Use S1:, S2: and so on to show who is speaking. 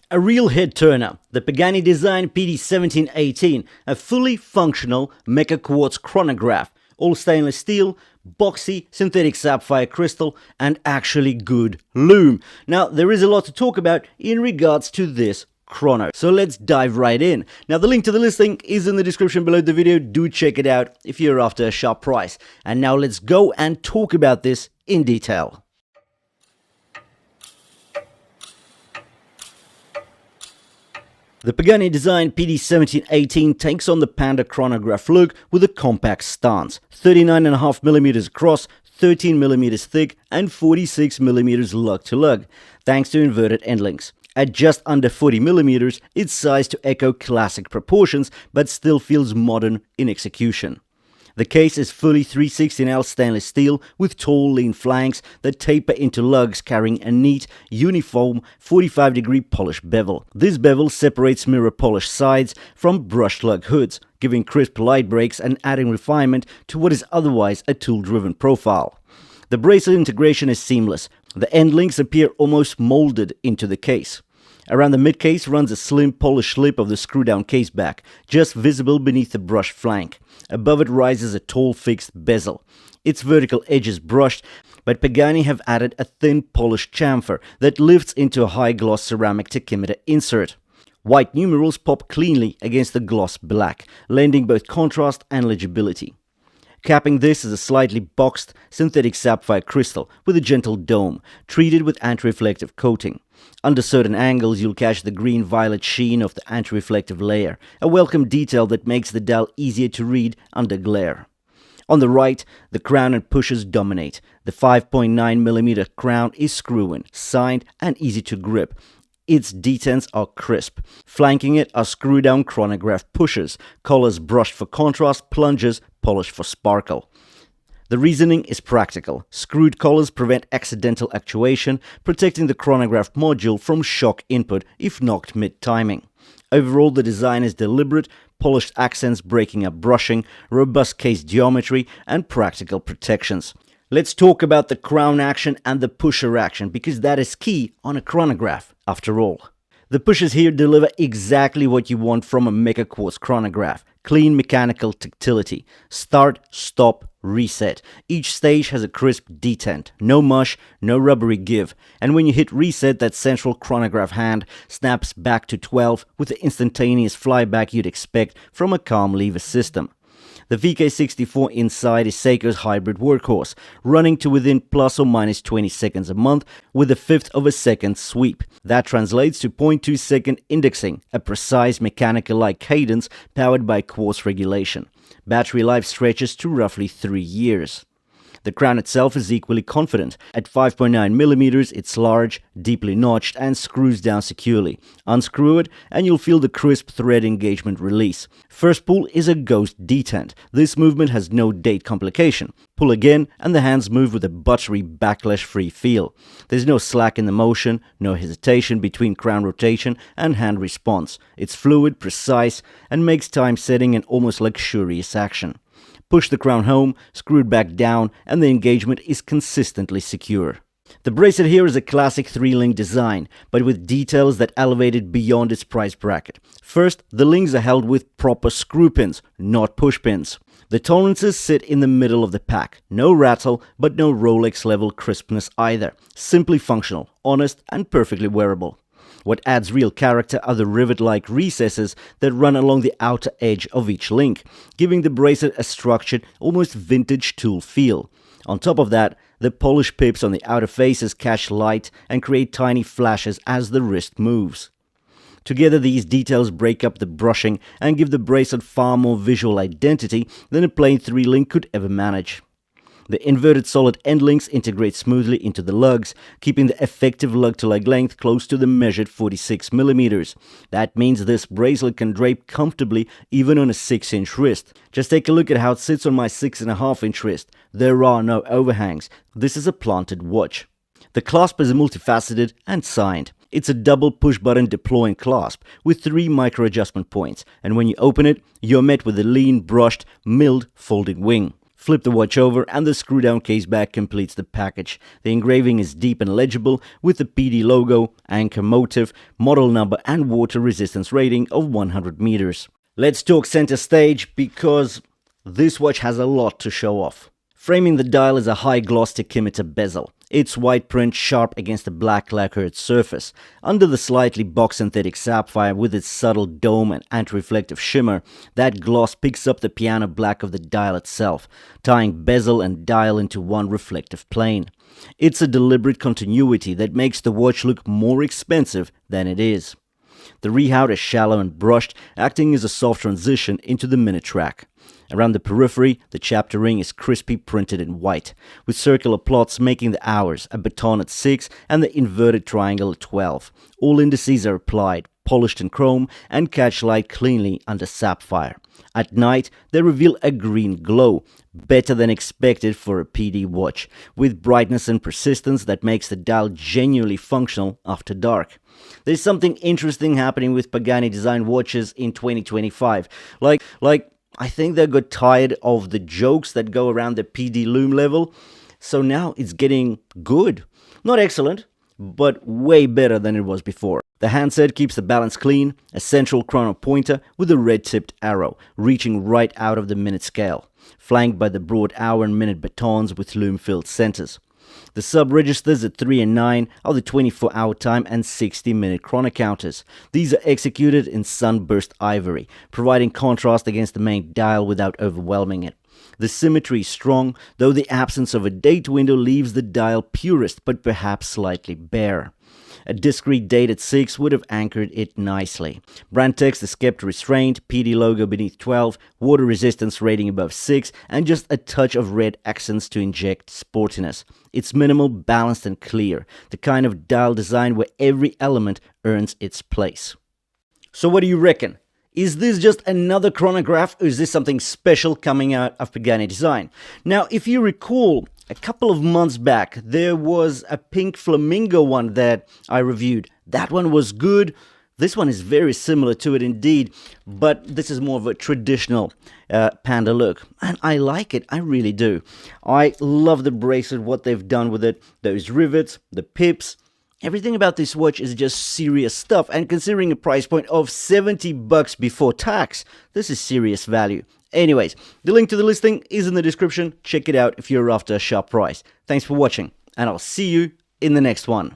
S1: A real head turner, the Pagani Design PD-1718, a fully functional meca-quartz chronograph, all stainless steel, boxy, synthetic sapphire crystal, and actually good lume. Now, there is a lot to talk about in regards to this chrono, so let's dive right in. Now, the link to the listing is in the description below the video. Do check it out if you're after a sharp price. And now let's go and talk about this in detail. The Pagani Design PD-1718 takes on the Panda chronograph look with a compact stance, 39.5mm across, 13mm thick, and 46mm lug to lug, thanks to inverted end links. At just under 40mm, it's sized to echo classic proportions, but still feels modern in execution. The case is fully 316L stainless steel with tall, lean flanks that taper into lugs carrying a neat, uniform 45-degree polished bevel. This bevel separates mirror-polished sides from brushed lug hoods, giving crisp light breaks and adding refinement to what is otherwise a tool-driven profile. The bracelet integration is seamless. The end links appear almost molded into the case. Around the mid-case runs a slim polished slip of the screw-down case back, just visible beneath the brushed flank. Above it rises a tall fixed bezel. Its vertical edge is brushed, but Pagani have added a thin polished chamfer that lifts into a high-gloss ceramic tachymeter insert. White numerals pop cleanly against the gloss black, lending both contrast and legibility. Capping this is a slightly boxed synthetic sapphire crystal with a gentle dome, treated with anti-reflective coating. Under certain angles, you'll catch the green-violet sheen of the anti-reflective layer, a welcome detail that makes the dial easier to read under glare. On the right, the crown and pushers dominate. The 5.9mm crown is screw-in, signed, and easy to grip. Its detents are crisp. Flanking it are screw-down chronograph pushers, collars brushed for contrast, plungers polished for sparkle. The reasoning is practical. Screwed collars prevent accidental actuation, protecting the chronograph module from shock input if knocked mid-timing. Overall, the design is deliberate, polished accents breaking up brushing, robust case geometry, and practical protections. Let's talk about the crown action and the pusher action, because that is key on a chronograph, after all. The pushers here deliver exactly what you want from a meca-quartz chronograph. Clean mechanical tactility. Start, stop, reset. Each stage has a crisp detent. No mush, no rubbery give. And when you hit reset, that central chronograph hand snaps back to 12 with the instantaneous flyback you'd expect from a calm lever system. The VK64 inside is Seiko's hybrid workhorse, running to within plus or minus 20 seconds a month with a fifth of a second sweep. That translates to 0.2 second indexing, a precise mechanical-like cadence powered by quartz regulation. Battery life stretches to roughly 3 years. The crown itself is equally confident. At 5.9mm, it's large, deeply notched, and screws down securely. Unscrew it, and you'll feel the crisp thread engagement release. First pull is a ghost detent. This movement has no date complication. Pull again, and the hands move with a buttery, backlash-free feel. There's no slack in the motion, no hesitation between crown rotation and hand response. It's fluid, precise, and makes time setting an almost luxurious action. Push the crown home, screw it back down, and the engagement is consistently secure. The bracelet here is a classic 3-link design, but with details that elevate it beyond its price bracket. First, the links are held with proper screw pins, not push pins. The tolerances sit in the middle of the pack. No rattle, but no Rolex-level crispness either. Simply functional, honest, and perfectly wearable. What adds real character are the rivet-like recesses that run along the outer edge of each link, giving the bracelet a structured, almost vintage tool feel. On top of that, the polished pips on the outer faces catch light and create tiny flashes as the wrist moves. Together, these details break up the brushing and give the bracelet far more visual identity than a plain 3-link could ever manage. The inverted solid end links integrate smoothly into the lugs, keeping the effective lug-to-lug length close to the measured 46mm. That means this bracelet can drape comfortably even on a 6-inch wrist. Just take a look at how it sits on my 6.5-inch wrist. There are no overhangs. This is a planted watch. The clasp is multifaceted and signed. It's a double push-button deploying clasp with 3 micro-adjustment points, and when you open it, you're met with a lean, brushed, milled folding wing. Flip the watch over and the screw-down case back completes the package. The engraving is deep and legible with the PD logo, anchor motif, model number and water resistance rating of 100 meters. Let's talk center stage because this watch has a lot to show off. Framing the dial is a high-gloss tachymeter bezel. Its white print sharp against a black lacquered surface. Under the slightly box synthetic sapphire with its subtle dome and anti-reflective shimmer, that gloss picks up the piano black of the dial itself, tying bezel and dial into one reflective plane. It's a deliberate continuity that makes the watch look more expensive than it is. The rehaut is shallow and brushed, acting as a soft transition into the minute track. Around the periphery, the chapter ring is crispy printed in white, with circular plots making the hours, a baton at 6 and the inverted triangle at 12. All indices are applied, polished in chrome, and catch light cleanly under sapphire. At night, they reveal a green glow, better than expected for a PD watch, with brightness and persistence that makes the dial genuinely functional after dark. There's something interesting happening with Pagani Design watches in 2025. I think they got tired of the jokes that go around the PD lume level, so now it's getting good. Not excellent, but way better than it was before. The handset keeps the balance clean, a central chrono pointer with a red-tipped arrow, reaching right out of the minute scale, flanked by the broad hour and minute batons with lume-filled centers. The sub-registers at 3 and 9 are the 24-hour time and 60-minute chrono counters. These are executed in sunburst ivory, providing contrast against the main dial without overwhelming it. The symmetry is strong, though the absence of a date window leaves the dial purest but perhaps slightly bare. A discrete date at 6 would have anchored it nicely. Brand text is kept restrained, PD logo beneath 12, water resistance rating above 6, and just a touch of red accents to inject sportiness. It's minimal, balanced and clear, the kind of dial design where every element earns its place. So what do you reckon? Is this just another chronograph, or is this something special coming out of Pagani Design? Now, if you recall, a couple of months back, there was a pink flamingo one that I reviewed. That one was good. This one is very similar to it indeed, but this is more of a traditional panda look. And I like it, I really do. I love the bracelet, what they've done with it, those rivets, the pips. Everything about this watch is just serious stuff, and considering a price point of $70 before tax, this is serious value. Anyways, the link to the listing is in the description. Check it out if you're after a sharp price. Thanks for watching, and I'll see you in the next one.